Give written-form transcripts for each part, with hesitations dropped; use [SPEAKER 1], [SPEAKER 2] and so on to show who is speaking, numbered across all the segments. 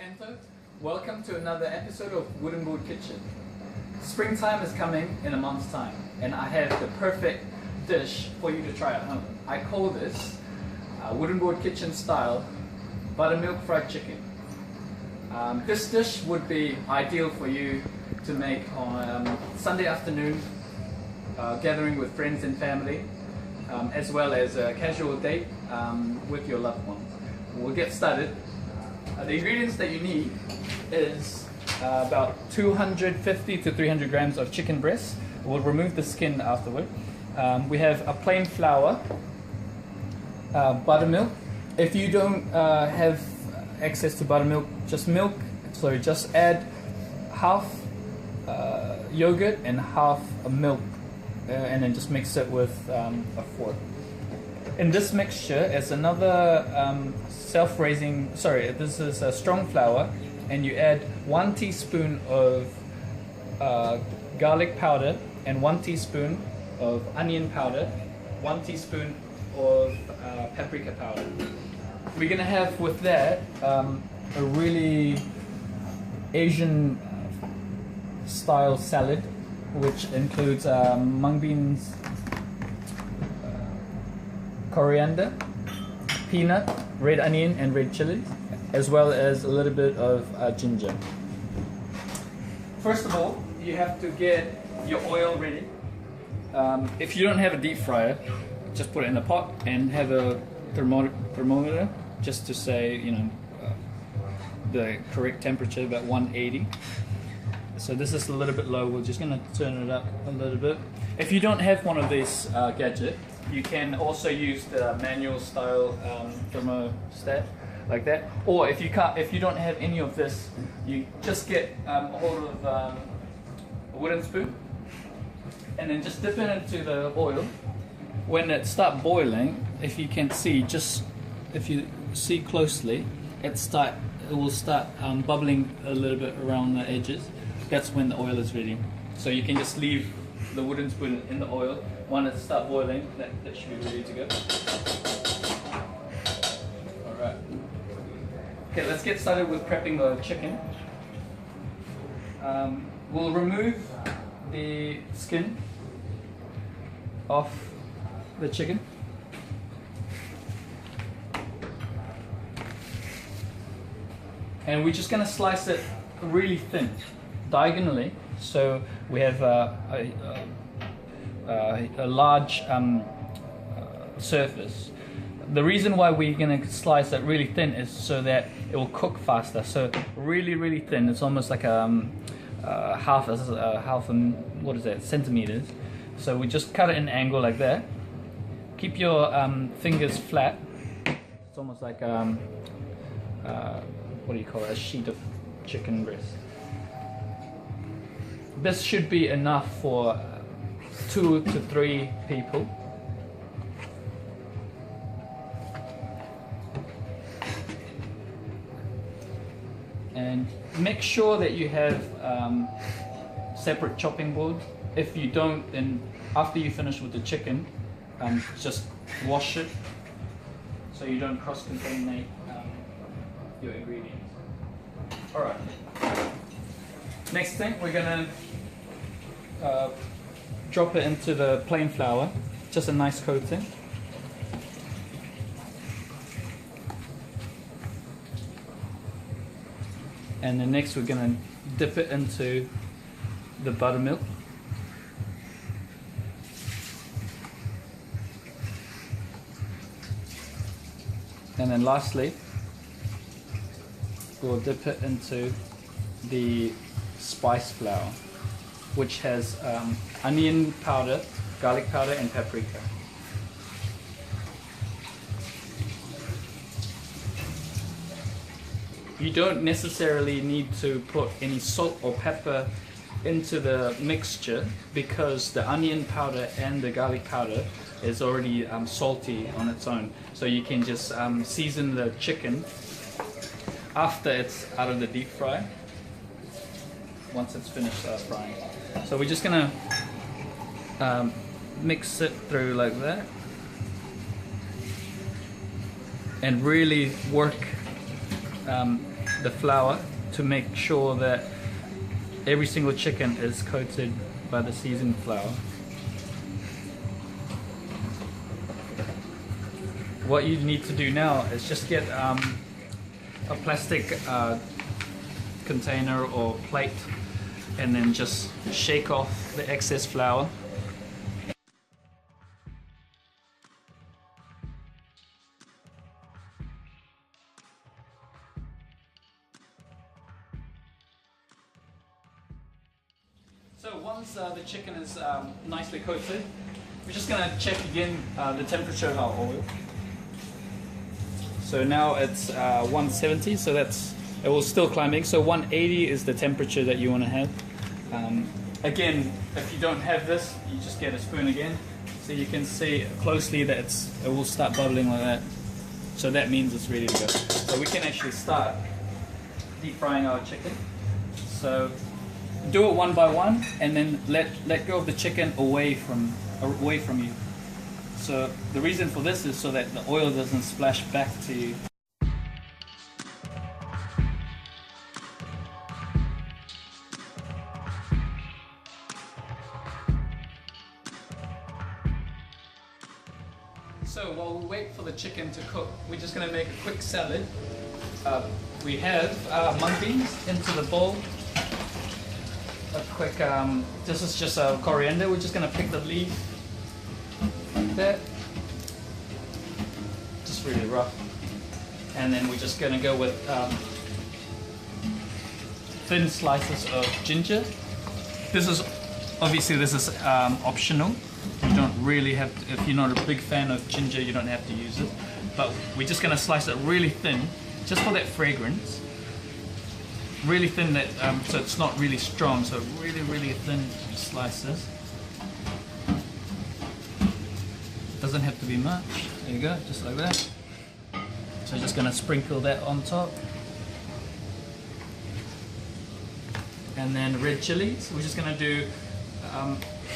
[SPEAKER 1] Anto. Welcome to another episode of Wooden Board Kitchen. Springtime is coming in a month's time, and I have the perfect dish for you to try at home. I call this Wooden Board Kitchen style buttermilk fried chicken. This dish would be ideal for you to make on Sunday afternoon, gathering with friends and family, as well as a casual date with your loved ones. We'll get started. The ingredients that you need is about 250 to 300 grams of chicken breast. We'll remove the skin afterward. We have a plain flour, buttermilk. If you don't have access to buttermilk, just add half yogurt and half milk, and then just mix it with a fork. In this mixture is another this is a strong flour, and you add 1 teaspoon of garlic powder and 1 teaspoon of onion powder, 1 teaspoon of paprika powder. We're gonna have with that a really Asian style salad, which includes mung beans, coriander, peanut, red onion and red chilies, as well as a little bit of ginger. First of all, you have to get your oil ready. If you don't have a deep fryer, just put it in a pot and have a thermometer just to say, the correct temperature, about 180. So this is a little bit low. We're just going to turn it up a little bit. If you don't have one of these gadgets, you can also use the manual style thermostat like that. Or if you don't have any of this, you just get a hold of a wooden spoon and then just dip it into the oil. When it starts boiling, if you can see, if you see closely, it will start bubbling a little bit around the edges. That's when the oil is ready. So you can just leave the wooden spoon in the oil. When it starts boiling, that should be ready to go. Alright. Okay, let's get started with prepping the chicken. We'll remove the skin off the chicken. And we're just going to slice it really thin, diagonally, so we have a large surface. The reason why we're going to slice it really thin is so that it will cook faster. So really thin. It's almost like centimeters. So we just cut it in an angle like that. Keep your fingers flat. It's almost like a sheet of chicken breast. This should be enough for 2 to 3 people. And make sure that you have separate chopping boards. If you don't, then after you finish with the chicken, just wash it so you don't cross-contaminate your ingredients. Alright. Next thing, we're gonna drop it into the plain flour, just a nice coating. And then next we're gonna dip it into the buttermilk. And then lastly, we'll dip it into the spice flour, which has onion powder, garlic powder and paprika. You don't necessarily need to put any salt or pepper into the mixture because the onion powder and the garlic powder is already salty on its own. So you can just season the chicken after it's out of the deep fry, once it's finished frying. So we're just gonna mix it through like that and really work the flour to make sure that every single chicken is coated by the seasoned flour. What you need to do now is just get a plastic container or plate, and then just shake off the excess flour. So once the chicken is nicely coated, we're just going to check again the temperature of our oil. So now it's 170, so it was still climbing. So 180 is the temperature that you want to have. Again, if you don't have this, you just get a spoon again. So you can see closely that it will start bubbling like that. So that means it's ready to go. So we can actually start deep frying our chicken. So do it one by one, and then let go of the chicken away from you. So the reason for this is so that the oil doesn't splash back to you. So while we wait for the chicken to cook, we're just going to make a quick salad. We have mung beans into the bowl. A quick, this is just a coriander. We're just going to pick the leaf like that. Just really rough. And then we're just going to go with thin slices of ginger. This is optional. You don't really have to, if you're not a big fan of ginger, you don't have to use it. But we're just going to slice it really thin, just for that fragrance. Really thin, that so it's not really strong. So really thin slices. Doesn't have to be much. There you go, just like that. So just going to sprinkle that on top. And then red chilies. We're just going to do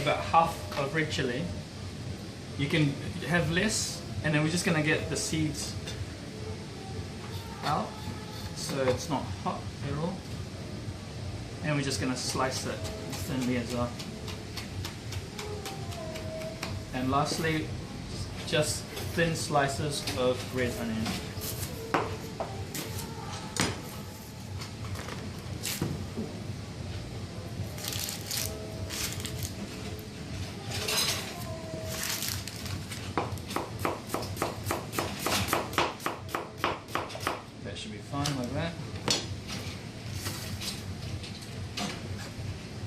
[SPEAKER 1] about half of red chili. You can have less, and then we're just going to get the seeds out so it's not hot at all. And we're just going to slice it thinly as well. And lastly, just thin slices of red onion. That should be fine like that.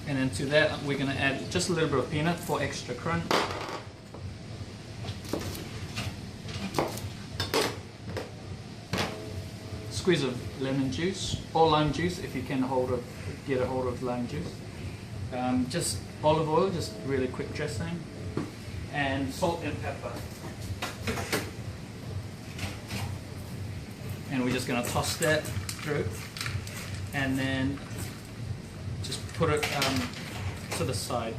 [SPEAKER 1] And then to that, we're going to add just a little bit of peanut for extra crunch. Squeeze of lemon juice or lime juice if you can get a hold of lime juice. Just olive oil, just really quick dressing, and salt and pepper. And we're just going to toss that through, and then just put it to the side.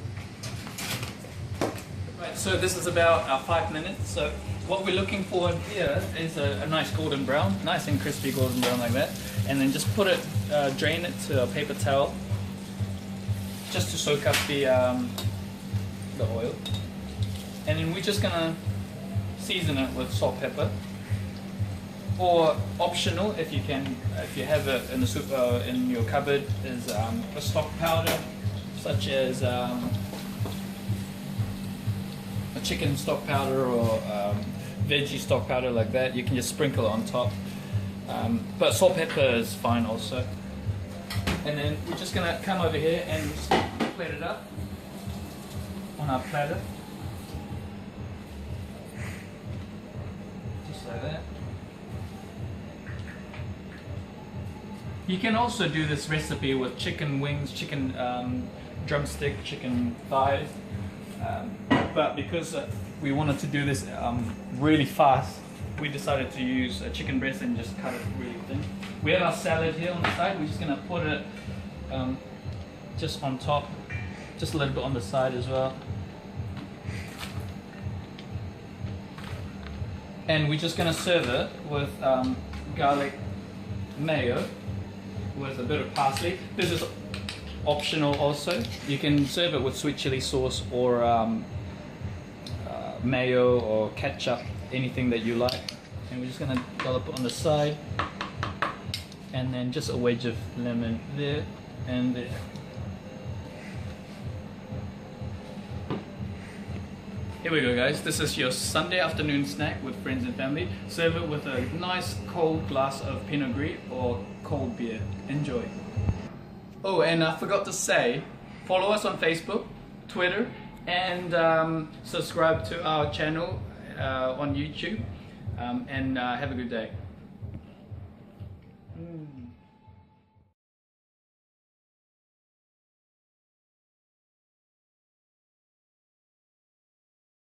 [SPEAKER 1] Right, so this is about 5 minutes. So what we're looking for in here is a nice golden brown, nice and crispy golden brown like that. And then just put it, drain it to a paper towel, just to soak up the oil. And then we're just gonna season it with salt, pepper, or optional if you can, if you have it in the soup in your cupboard, is a stock powder, such as a chicken stock powder or veggie stock powder like that. You can just sprinkle it on top, but salt, pepper is fine also. And then we're just gonna come over here and just plate it up on our platter, just like that. You can also do this recipe with chicken wings, chicken drumstick, chicken thighs, but because we wanted to do this really fast, we decided to use a chicken breast and just cut it really thin. We have our salad here on the side. We're just going to put it just on top, just a little bit on the side as well. And we're just going to serve it with garlic mayo with a bit of parsley. This is optional also. You can serve it with sweet chili sauce or mayo or ketchup, anything that you like. And we're just gonna dollop it on the side, and then just a wedge of lemon there and there. Here we go, guys. This is your Sunday afternoon snack with friends and family. Serve it with a nice cold glass of Pinot Gris or cold beer. Enjoy. Oh, and I forgot to say, follow us on Facebook, Twitter, and subscribe to our channel on YouTube. And have a good day.